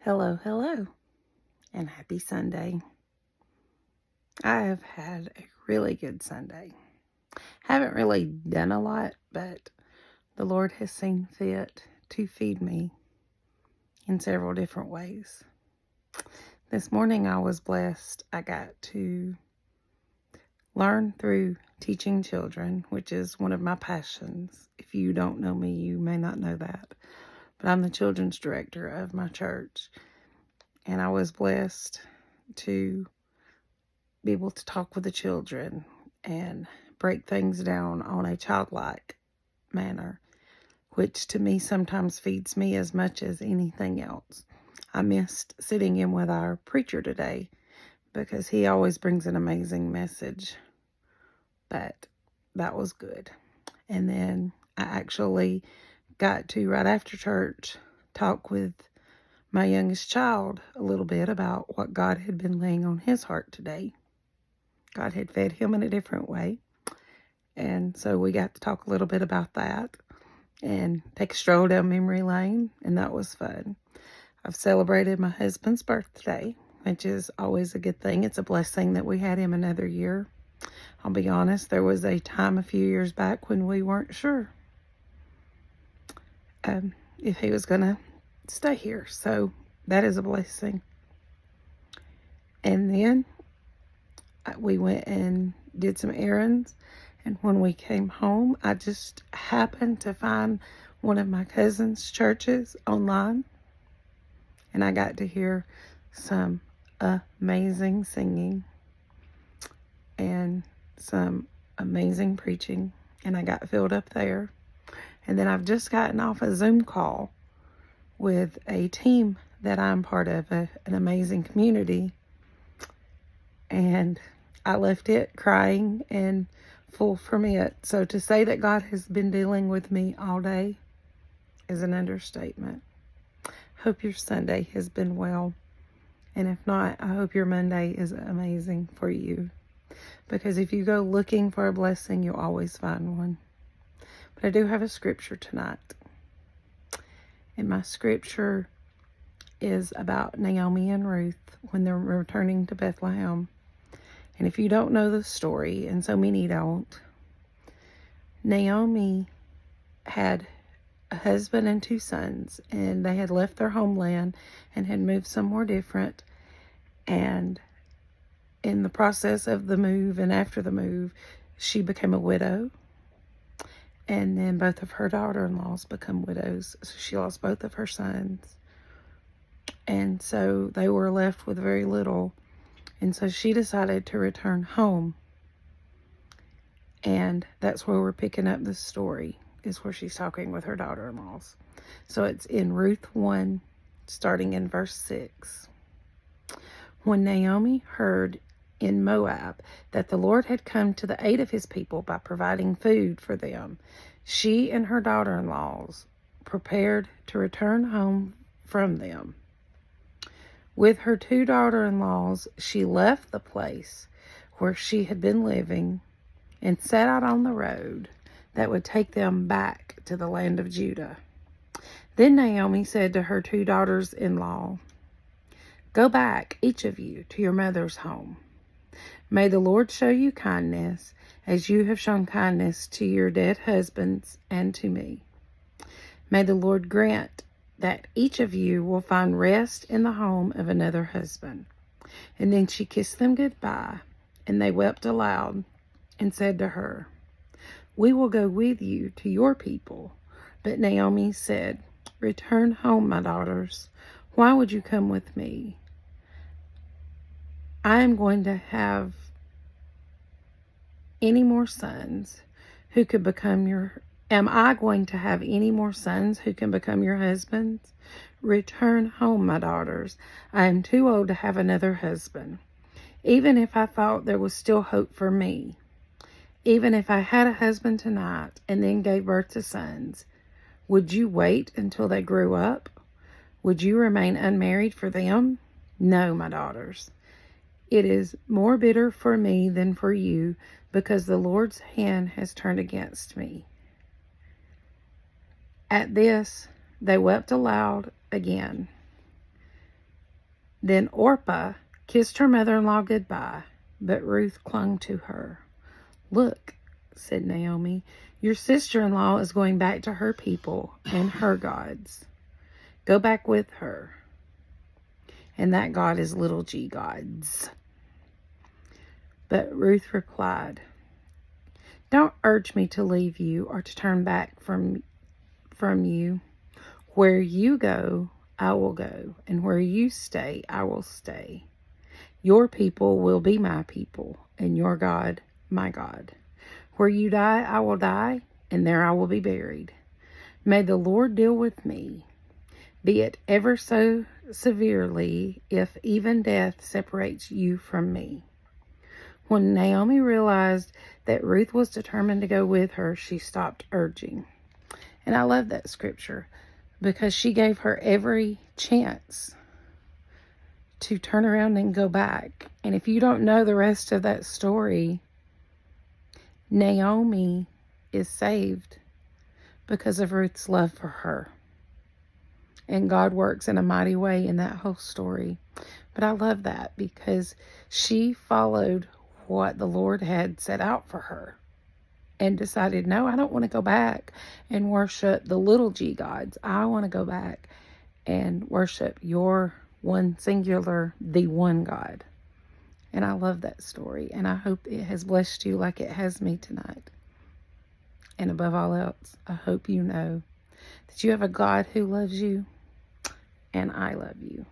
Hello, and happy Sunday. I have had a really good Sunday. Haven't really done a lot, but the Lord has seen fit to feed me in several different ways. This morning I was blessed. I got to learn through teaching children, which is one of my passions. If you don't know me, you may not know that, but I'm the children's director of my church, and I was blessed to be able to talk with the children and break things down on a childlike manner, which to me sometimes feeds me as much as anything else. I missed sitting in with our preacher today because he always brings an amazing message, but that was good. And then I actually got to, right after church, talk with my youngest child a little bit about what God had been laying on his heart today. God had fed him in a different way. And so we got to talk a little bit about that and take a stroll down memory lane, and that was fun. I've celebrated my husband's birthday, which is always a good thing. It's a blessing that we had him another year. I'll be honest, there was a time a few years back when we weren't sure if he was going to stay here. So that is a blessing. And then we went and did some errands. And when we came home, I just happened to find one of my cousin's churches online. And I got to hear some amazing singing and some amazing preaching. And I got filled up there. And then I've just gotten off a Zoom call with a team that I'm part of, an amazing community. And I left it crying and full from it. So to say that God has been dealing with me all day is an understatement. Hope your Sunday has been well. And if not, I hope your Monday is amazing for you. Because if you go looking for a blessing, you'll always find one. But I do have a scripture tonight. And my scripture is about Naomi and Ruth when they're returning to Bethlehem. And if you don't know the story, and so many don't, Naomi had a husband and 2 sons, and they had left their homeland and had moved somewhere different. And in the process of the move and after the move, she became a widow. And then both of her daughter-in-laws become widows. So she lost both of her sons. And so they were left with very little. And so she decided to return home. And that's where we're picking up the story, is where she's talking with her daughter-in-laws. So it's in Ruth 1, starting in verse 6. When Naomi heard in Moab that the Lord had come to the aid of his people by providing food for them, she and her daughter-in-laws prepared to return home from them. With her 2 daughter-in-laws, she left the place where she had been living and set out on the road that would take them back to the land of Judah. Then Naomi said to her 2 daughters-in-law, "Go back, each of you, to your mother's home. May the Lord show you kindness, as you have shown kindness to your dead husbands and to me. May the Lord grant that each of you will find rest in the home of another husband." And then she kissed them goodbye, and they wept aloud and said to her, "We will go with you to your people." But Naomi said, "Return home, my daughters. Why would you come with me? I am going to have any more sons who could become your Am I going to have any more sons who can become your husbands? Return home, my daughters. I am too old to have another husband. Even if I thought there was still hope for me, even if I had a husband tonight and then gave birth to sons, would you wait until they grew up? Would you remain unmarried for them? No, my daughters. It is more bitter for me than for you, because the Lord's hand has turned against me." At this, they wept aloud again. Then Orpah kissed her mother-in-law goodbye, but Ruth clung to her. "Look," said Naomi, "your sister-in-law is going back to her people and her gods. Go back with her. And that God is little g gods." But Ruth replied, "Don't urge me to leave you or to turn back from you. Where you go, I will go, and where you stay, I will stay. Your people will be my people, and your God, my God. Where you die, I will die, and there I will be buried. May the Lord deal with me, be it ever so severely, if even death separates you from me." When Naomi realized that Ruth was determined to go with her, she stopped urging. And I love that scripture because she gave her every chance to turn around and go back. And if you don't know the rest of that story, Naomi is saved because of Ruth's love for her. And God works in a mighty way in that whole story. But I love that because she followed what the Lord had set out for her and decided, no, I don't want to go back and worship the little g gods. I want to go back and worship your one singular, the one God. And I love that story. And I hope it has blessed you like it has me tonight. And above all else, I hope you know that you have a God who loves you, and I love you.